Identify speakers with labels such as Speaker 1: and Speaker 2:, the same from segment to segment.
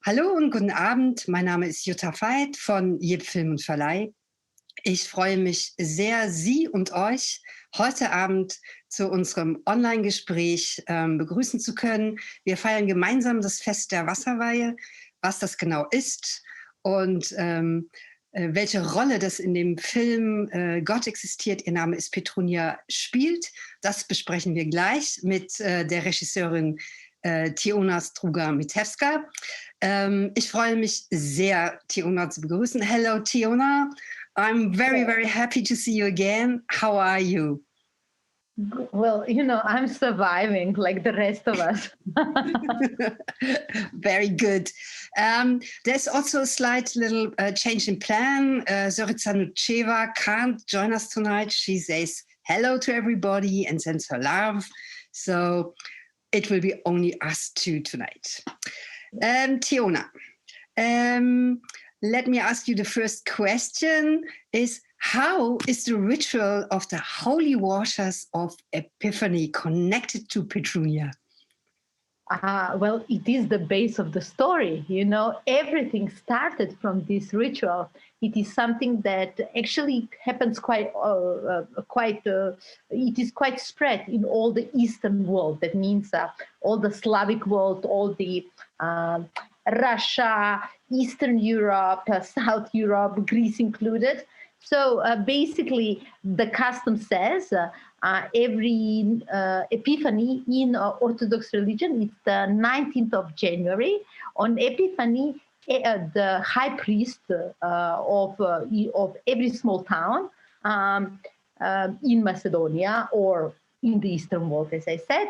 Speaker 1: Hallo und guten Abend. Mein Name ist Jutta Veit von Gibt, Film und Verleih. Ich freue mich sehr, Sie und euch heute Abend zu unserem Online-Gespräch begrüßen zu können. Wir feiern gemeinsam das Fest der Wasserweihe, was das genau ist und welche Rolle das in dem Film Gott existiert, ihr Name ist Petrunya, spielt. Das besprechen wir gleich mit der Regisseurin Teona Strugar Mitevska. Ich freue mich sehr, Teona zu begrüßen. Hello, Teona. I'm very, very happy to see you again. How are you?
Speaker 2: Well, I'm surviving like the rest of us.
Speaker 1: Very good. There's also a slight little change in plan. Zorica Nusheva can't join us tonight. She says hello to everybody and sends her love. So it will be only us two tonight. Teona, let me ask you the first question is, how is the ritual of the holy waters of Epiphany connected to Petrunya?
Speaker 2: Well, it is the base of the story. Everything started from this ritual. It is something that actually happens it is quite spread in all the Eastern world. That means all the Slavic world, all the Russia, Eastern Europe, South Europe, Greece included. So basically, the custom says every Epiphany in Orthodox religion, it's the 19th of January. On Epiphany, the high priest of every small town in Macedonia or in the Eastern world, as I said,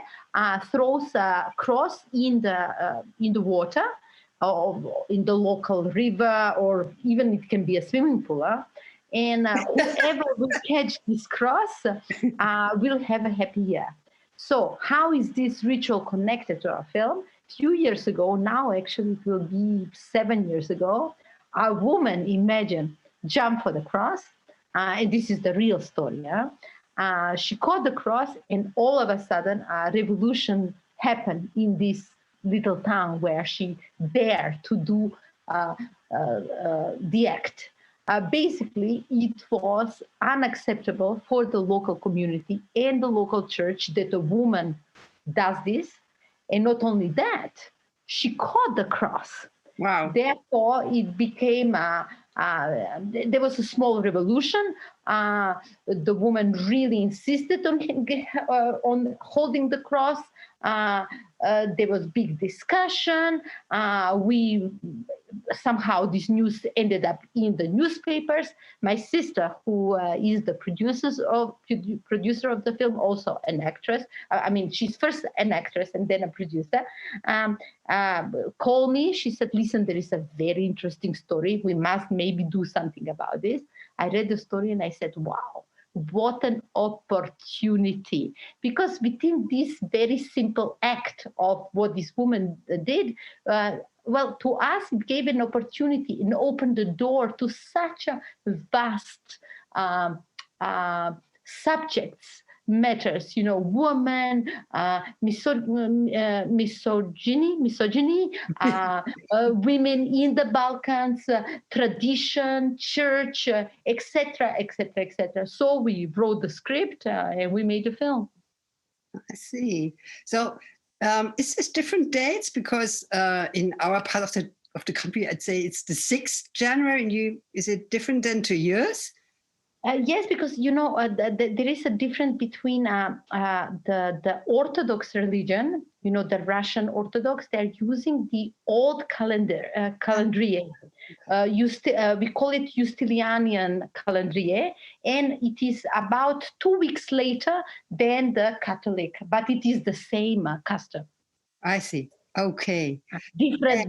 Speaker 2: throws a cross in the water, or in the local river, or even it can be a swimming pool. And whoever will catch this cross will have a happy year. So how is this ritual connected to our film? A few years ago, now actually it will be 7 years ago, a woman, imagine, jumped for the cross. And this is the real story. She caught the cross, and all of a sudden a revolution happened in this little town where she dared to do the act. Basically, it was unacceptable for the local community and the local church that a woman does this. And not only that, she caught the cross.
Speaker 1: Wow.
Speaker 2: Therefore, it became there was a small revolution. The woman really insisted on holding the cross. There was big discussion. Somehow this news ended up in the newspapers. My sister, who is the producer of the film, also an actress. She's first an actress and then a producer. Called me. She said, "Listen, there is a very interesting story. We must maybe do something about this." I read the story and I said, "Wow, what an opportunity." Because within this very simple act of what this woman did, to us, it gave an opportunity and opened the door to such a vast subjects, matters, women, misogyny, women in the Balkans, tradition, church, etc., etc., etc. So we wrote the script and we made the film.
Speaker 1: I see. So is this different dates? Because in our part of the country, I'd say it's the 6th January. And is it different than 2 years?
Speaker 2: Yes, because there is a difference between the Orthodox religion, the Russian Orthodox. They're using the old calendrier. We call it Justinianian calendrier, and it is about 2 weeks later than the Catholic, but it is the same custom.
Speaker 1: I see. Okay.
Speaker 2: Different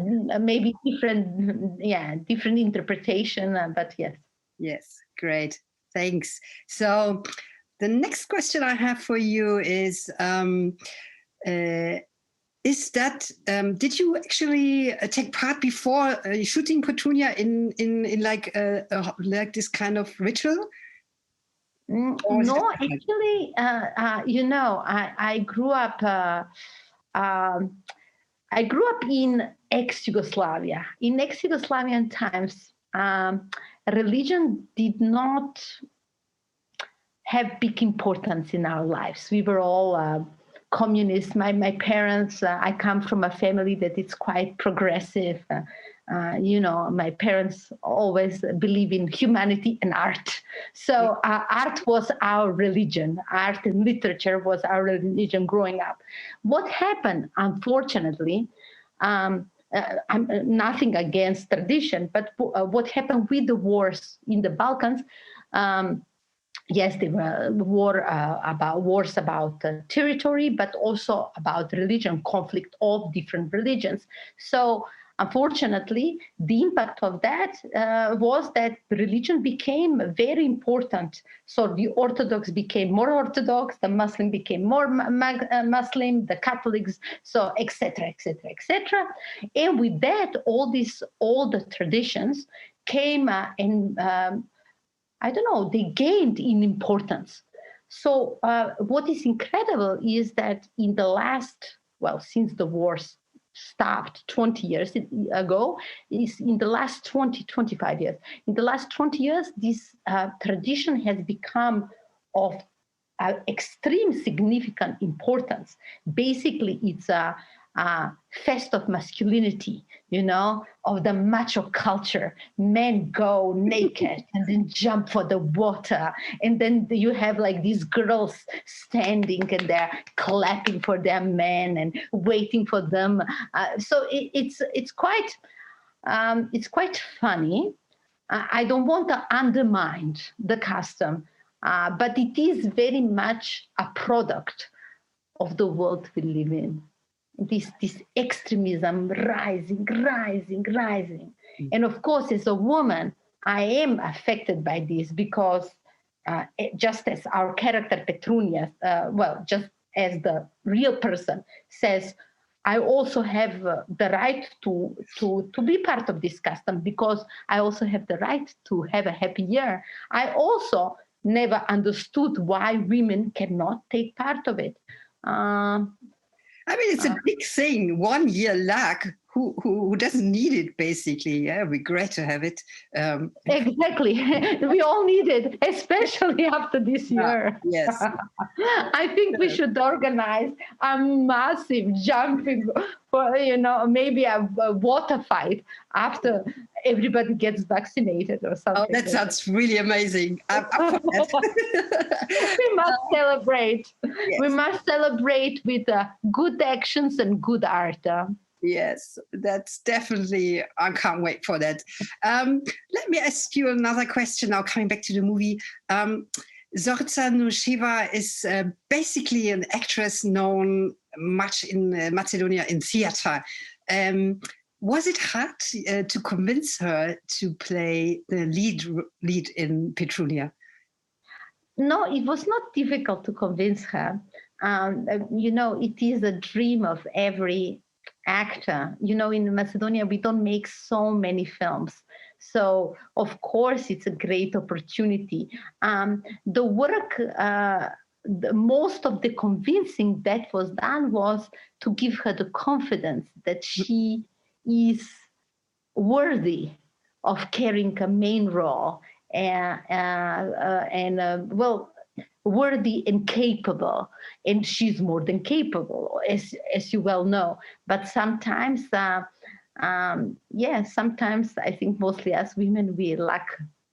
Speaker 2: interpretation, but yes.
Speaker 1: Yes, great. Thanks. So the next question I have for you is that did you actually take part before shooting Petrunya in like this kind of ritual?
Speaker 2: No, actually, I grew up I grew up in ex-Yugoslavia. In ex-Yugoslavian times, religion did not have big importance in our lives. We were all communists. My parents, I come from a family that is quite progressive. My parents always believe in humanity and art. So art was our religion. Art and literature was our religion growing up. What happened, unfortunately, I'm nothing against tradition, but what happened with the wars in the Balkans, yes, there were wars about territory, but also about religion, conflict of different religions. So unfortunately, the impact of that was that religion became very important. So the Orthodox became more Orthodox, the Muslim became more Muslim, the Catholics, so etc., etc., etc. And with that, all the traditions came they gained in importance. So what is incredible is that in the since the wars stopped 20 years ago, is in the last 25 years. In the last 20 years, this tradition has become of extreme significant importance. Basically, it's a fest of masculinity, of the macho culture. Men go naked and then jump for the water. And then you have like these girls standing and they're clapping for their men and waiting for them. So it's quite funny. I don't want to undermine the custom, but it is very much a product of the world we live in. This extremism rising. And of course, as a woman, I am affected by this because just as our character Petrunya, just as the real person says, I also have the right to be part of this custom because I also have the right to have a happy year. I also never understood why women cannot take part of it.
Speaker 1: It's a big thing. 1 year luck. Who doesn't need it, basically? Yeah, we're great to have it.
Speaker 2: Exactly. We all need it, especially after this year.
Speaker 1: Yes.
Speaker 2: I think we should organize a massive jumping for, maybe a water fight after everybody gets vaccinated or something.
Speaker 1: Oh, that sounds really amazing. I'm up for that.
Speaker 2: We must celebrate.
Speaker 1: Yes.
Speaker 2: We must celebrate with good actions and good art.
Speaker 1: Yes, that's definitely, I can't wait for that. Let me ask you another question now, coming back to the movie. Zorica Nusheva is basically an actress known much in Macedonia in theater. Was it hard to convince her to play the lead in Petrunya?
Speaker 2: No, it was not difficult to convince her. It is a dream of every actor. In Macedonia, we don't make so many films. So, of course, it's a great opportunity. The work, most of the convincing that was done was to give her the confidence that she is worthy of carrying a main role worthy and capable, and she's more than capable, as you well know. But sometimes, sometimes I think mostly as women we lack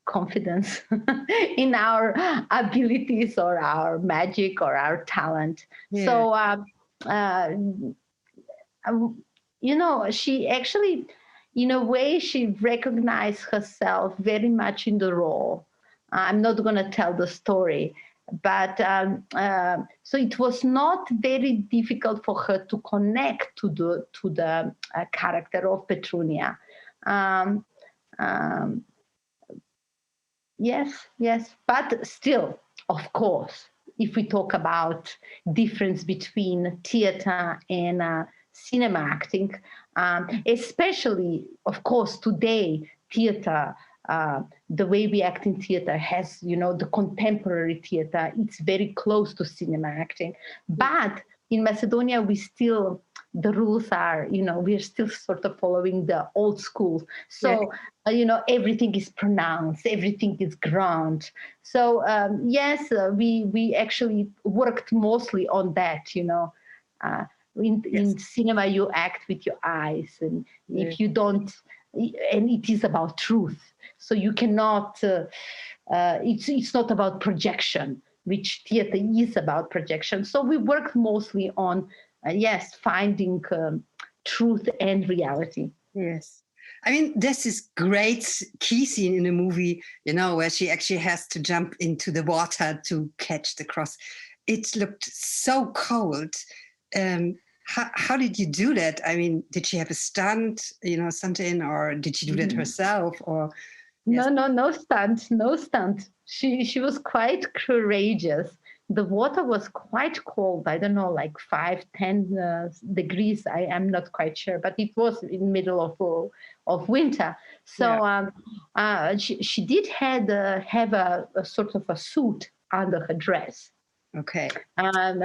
Speaker 2: confidence in our abilities or our magic or our talent. Yeah. So, she actually, in a way, she recognized herself very much in the role. I'm not going to tell the story. But so it was not very difficult for her to connect to the character of Petrunya. Yes, but still, of course, if we talk about difference between theater and cinema acting, especially, of course, today, theater. The way we act in theater has, the contemporary theater. It's very close to cinema acting. But in Macedonia, we still the rules are, we're still sort of following the old school. So, everything is pronounced, everything is grand. So, yes, we actually worked mostly on that, in cinema, you act with your eyes. And if you don't, and it is about truth. So you cannot, it's not about projection, which theater is about projection. So we worked mostly on, finding truth and reality.
Speaker 1: Yes. I mean, there's this great key scene in the movie, where she actually has to jump into the water to catch the cross. It looked so cold. How did you do that? I mean, did she have a stunt, something, or did she do that herself? Or
Speaker 2: No stunt. She was quite courageous. The water was quite cold. I don't know, like 5-10 degrees. I am not quite sure, but it was in the middle of winter. So she did have a sort of a suit under her dress.
Speaker 1: Okay.
Speaker 2: And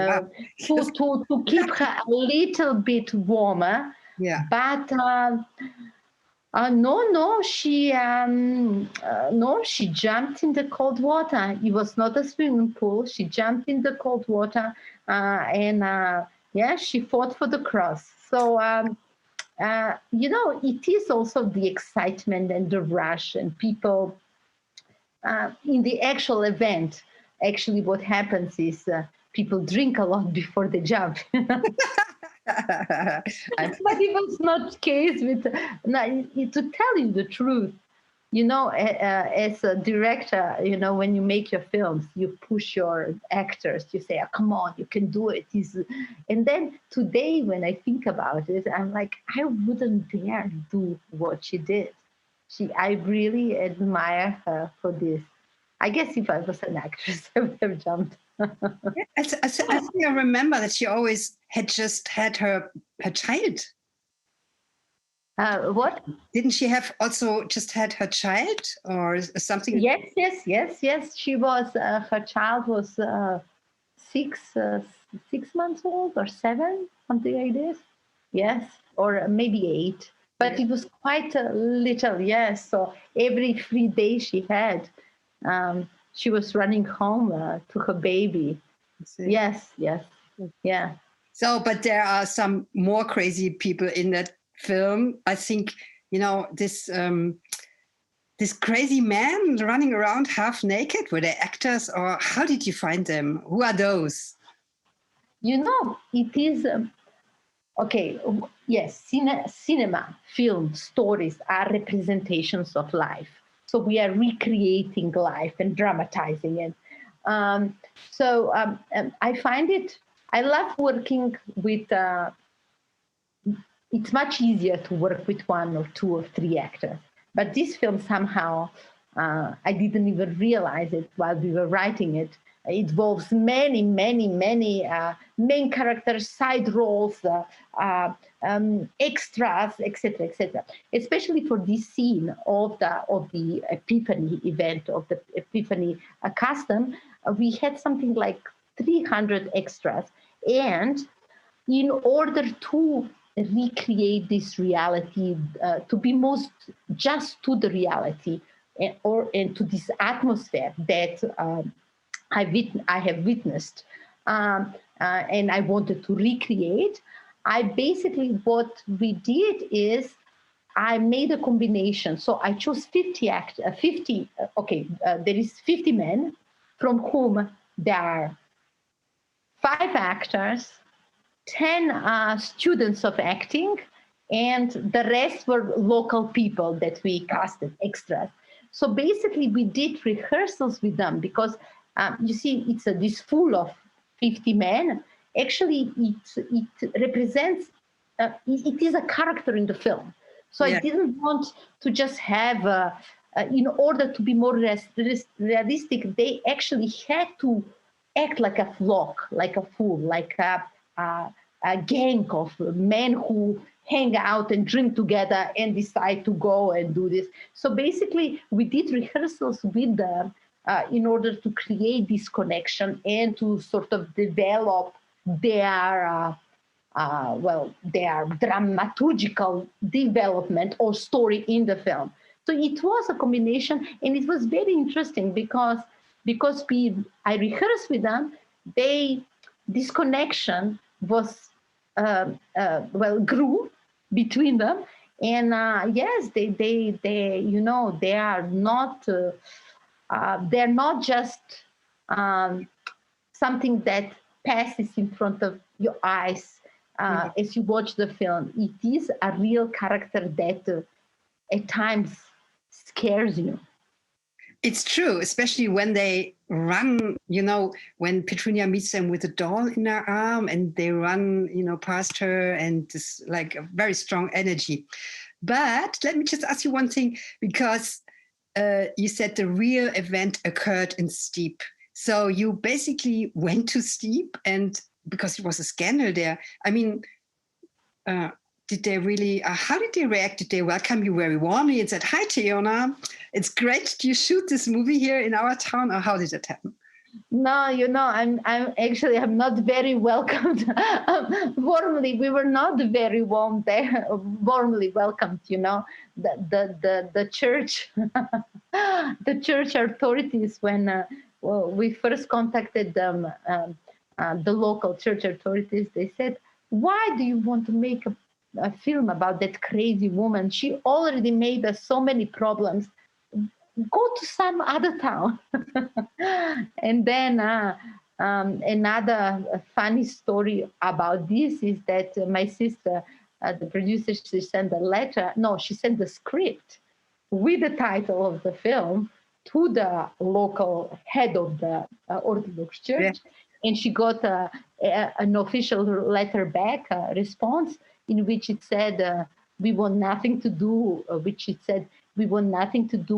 Speaker 2: to keep her a little bit warmer.
Speaker 1: Yeah.
Speaker 2: But she jumped in the cold water. It was not a swimming pool. She jumped in the cold water, and she fought for the cross. So it is also the excitement and the rush, and people in the actual event. Actually, what happens is people drink a lot before they jump. But it was not the case with. To tell you the truth, as a director, when you make your films, you push your actors. You say, "Come on, you can do it." And then today, when I think about it, I'm like, I wouldn't dare do what she did. I really admire her for this. I guess if I was an actress, I would have jumped.
Speaker 1: I think I remember that she always had just had her child.
Speaker 2: What?
Speaker 1: Didn't she have also just had her child or something?
Speaker 2: Yes. She was. Her child was 6 months old or 7, something like this. Yes, or maybe 8. But it was quite a little. Yes. So every free day she had. She was running home to her baby. Yes, yeah.
Speaker 1: So, but there are some more crazy people in that film. I think, this crazy man running around half naked. Were they actors, or how did you find them? Who are those?
Speaker 2: It is okay. Yes, cinema, film, stories are representations of life. So we are recreating life and dramatizing it. I find it, I love working with, it's much easier to work with 1 or 2 or 3 actors. But this film somehow, I didn't even realize it while we were writing it. It involves many main characters, side roles, extras, etc. Especially for this scene of the Epiphany event, of the Epiphany custom, we had something like 300 extras, and in order to recreate this reality, to be most just to the reality, and to this atmosphere that I have witnessed, and I wanted to recreate. What we did is I made a combination. So I chose 50 there is 50 men, from whom there are 5 actors, 10 students of acting, and the rest were local people that we casted, extras. So basically we did rehearsals with them, because you see, it's this full of 50 men. Actually, it represents, it is a character in the film. So I didn't want to just have, in order to be more realistic, they actually had to act like a flock, like a fool, like a gang of men who hang out and drink together and decide to go and do this. So basically, we did rehearsals with them in order to create this connection and to sort of develop their their dramaturgical development or story in the film. So it was a combination, and it was very interesting because I rehearsed with them. This connection was grew between them, and yes, they are not they're not just something that passes in front of your eyes as you watch the film. It is a real character that at times scares you.
Speaker 1: It's true, especially when they run, when Petrunya meets them with a doll in her arm and they run, past her, and this like a very strong energy. But let me just ask you one thing, because you said the real event occurred in Steep. So you basically went to Steep, and because it was a scandal there, I mean, did they really, how did they react? Did they welcome you very warmly and said, "Hi, Teona, it's great you shoot this movie here in our town," or how did it happen?
Speaker 2: No, I'm not very welcomed warmly. We were not very warmly welcomed. The church, the church authorities, when we first contacted them, the local church authorities, they said, "Why do you want to make a film about that crazy woman? She already made us so many problems. Go to some other town." And then another funny story about this is that my sister, the producer, she sent the script with the title of the film to the local head of the Orthodox Church. Yeah. And she got an official letter back, response, in which it said, we want nothing to do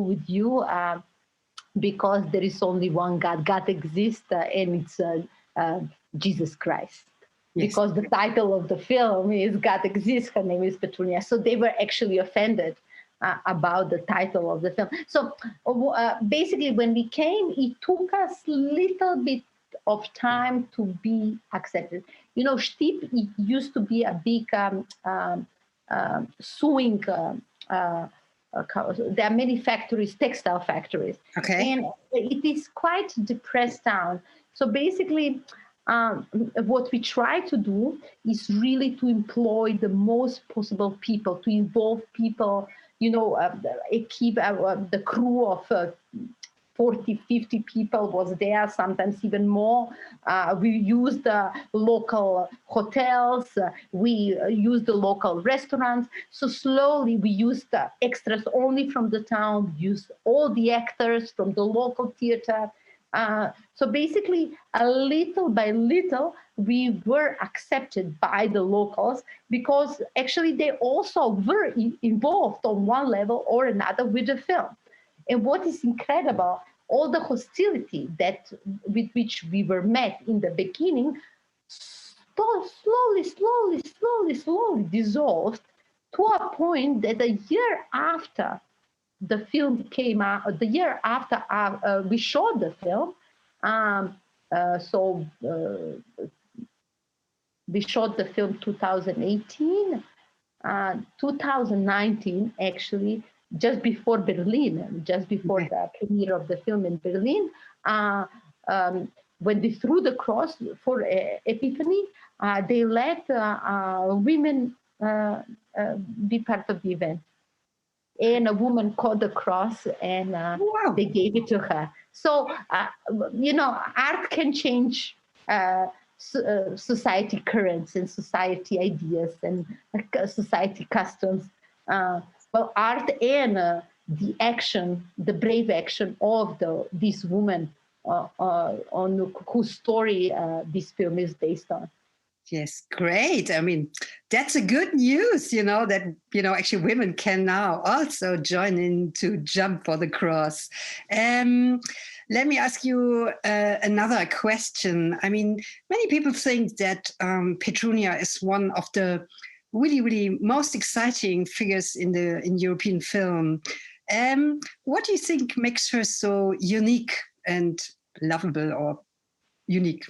Speaker 2: with you, because there is only one God. God exists, and it's Jesus Christ. Yes. Because the title of the film is God Exists, her name is Petrunya. So they were actually offended about the title of the film. So basically, when we came, it took us a little bit of time to be accepted. Steep, it used to be a big sewing. There are many factories, textile factories, and it is quite a depressed town. So basically, what we try to do is really to employ the most possible people, to involve people. The crew of 40, 50 people was there, sometimes even more. We used the local hotels, we used the local restaurants. So slowly we used the extras only from the town, we used all the actors from the local theater. So basically, a little by little, we were accepted by the locals, because actually they also were involved on one level or another with the film. And what is incredible, all the hostility with which we were met in the beginning slowly dissolved, to a point that a year after the film came out, the year after we shot the film, we shot the film 2018, 2019 actually, just before Berlin, just before the premiere of the film in Berlin, when they threw the cross for Epiphany, they let women be part of the event. And a woman caught the cross, and they gave it to her. So, art can change society currents and society ideas and society customs. Art and the action, the brave action of this woman on whose story this film is based on.
Speaker 1: Yes, great. I mean, that's a good news, that, actually women can now also join in to jump for the cross. Let me ask you another question. I mean, many people think that Petrunya is one of the really, really most exciting figures in European film. What do you think makes her so unique and lovable, or unique?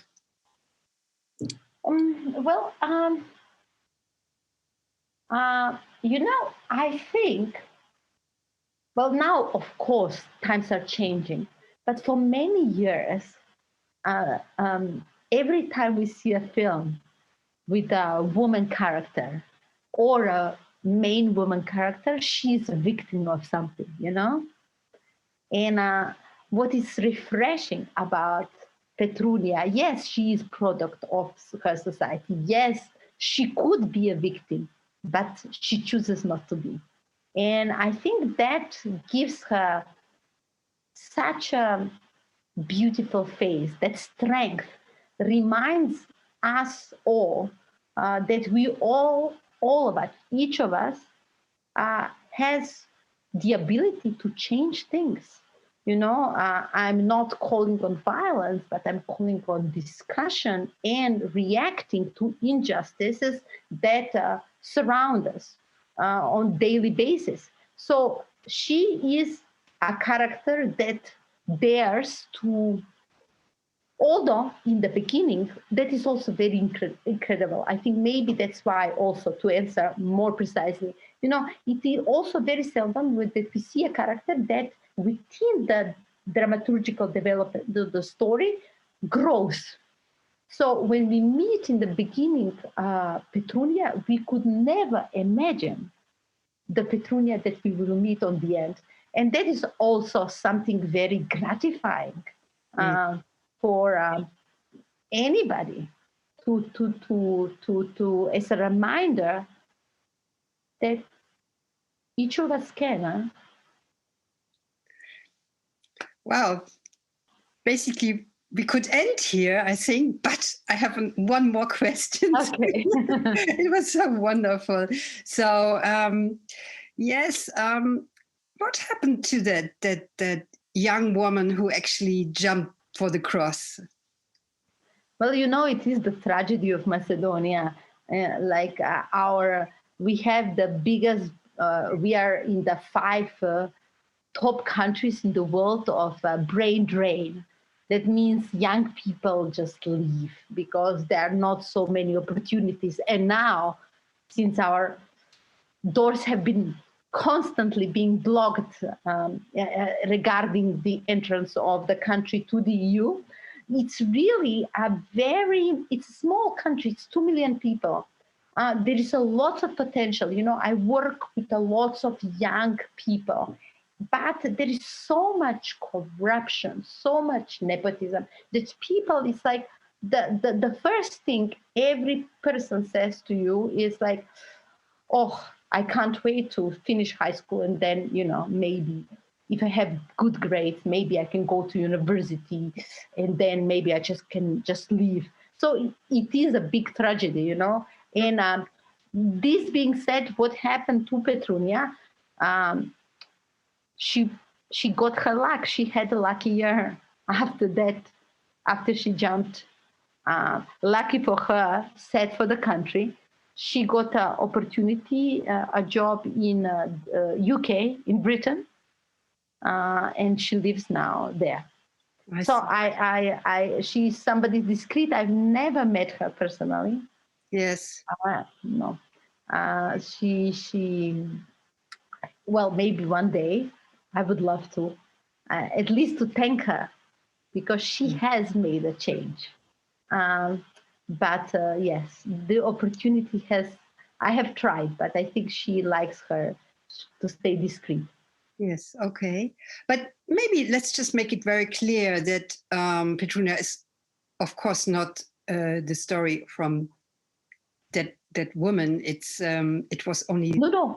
Speaker 2: I think, well, now, of course, times are changing, but for many years, uh, um, every time we see a film with a woman character or a main woman character, she's a victim of something, And what is refreshing about Petrunya, yes, she is product of her society. Yes, she could be a victim, but she chooses not to be. And I think that gives her such a beautiful face, that strength reminds us all that we all of us, each of us, has the ability to change things. I'm not calling on violence, but I'm calling on discussion and reacting to injustices that surround us on daily basis. So she is a character that dares to, although in the beginning, that is also very incredible. I think maybe that's why also, to answer more precisely, it is also very seldom that we see a character that within the dramaturgical development, the story grows. So when we meet in the beginning Petrunya, we could never imagine the Petrunya that we will meet on the end. And that is also something very gratifying for anybody to as a reminder that each of us can.
Speaker 1: Wow. Basically, we could end here, I think, but I have one more question.
Speaker 2: Okay.
Speaker 1: It was so wonderful. So, yes, what happened to that young woman who actually jumped for the cross?
Speaker 2: Well, it is the tragedy of Macedonia. We have the biggest, we are in the 5 top countries in the world of brain drain. That means young people just leave because there are not so many opportunities. And now, since our doors have been constantly being blocked regarding the entrance of the country to the EU, it's really it's a small country, it's 2 million people. There is a lot of potential. I work with a lot of young people, but there is so much corruption, so much nepotism that people, it's like the first thing every person says to you is like, oh, I can't wait to finish high school and then, maybe if I have good grades, maybe I can go to university and then maybe I can just leave. So it is a big tragedy, And this being said, what happened to Petrunya, she got her luck. She had a lucky year after that, after she jumped. Lucky for her, sad for the country. She got an opportunity, a job in UK, in Britain, and she lives now there. So she's somebody discreet. I've never met her personally.
Speaker 1: Yes.
Speaker 2: No. Well, maybe one day I would love to, at least to thank her, because she has made a change. But yes, the opportunity I have tried, but I think she likes her to stay discreet.
Speaker 1: Yes, okay. But maybe let's just make it very clear that Petrunya is, of course, not the story from that woman. It was only...
Speaker 2: No.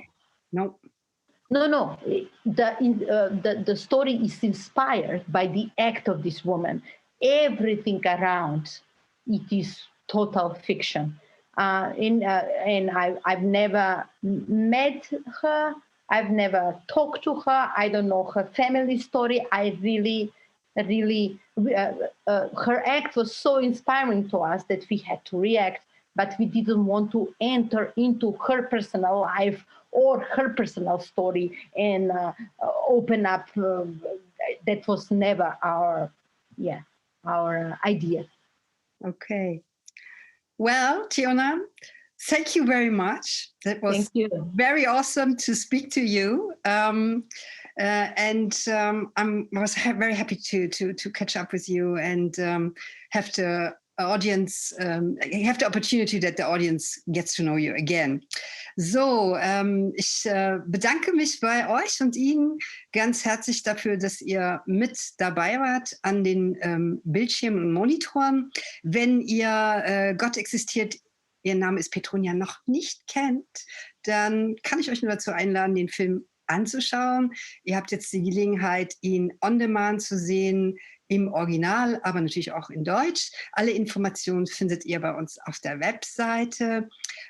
Speaker 2: The story is inspired by the act of this woman. Everything around it is total fiction. And I've never met her. I've never talked to her. I don't know her family story. I really, her act was so inspiring to us that we had to react, but we didn't want to enter into her personal life or her personal story and open up. That was never our idea.
Speaker 1: Okay. Well, Teona, Thank you very much. That was
Speaker 2: Thank you.
Speaker 1: very awesome to speak to you. I was very happy to catch up with you and have the audience, have the opportunity that the audience gets to know you again. So, ich bedanke mich bei euch und Ihnen ganz herzlich dafür, dass ihr mit dabei wart an den Bildschirmen und Monitoren. Wenn ihr Gott existiert, Ihr Name ist Petrunya, noch nicht kennt, dann kann ich euch nur dazu einladen, den Film anzuschauen. Ihr habt jetzt die Gelegenheit, ihn on demand zu sehen, im Original, aber natürlich auch in Deutsch. Alle Informationen findet ihr bei uns auf der Webseite.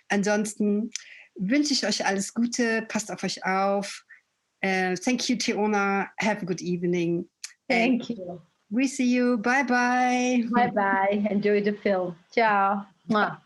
Speaker 1: Ansonsten wünsche ich euch alles Gute, passt auf euch auf. Thank you, Teona. Have a good evening.
Speaker 2: Thank you.
Speaker 1: We see you. Bye bye.
Speaker 2: Bye bye. Enjoy the film. Ciao.
Speaker 1: Bye.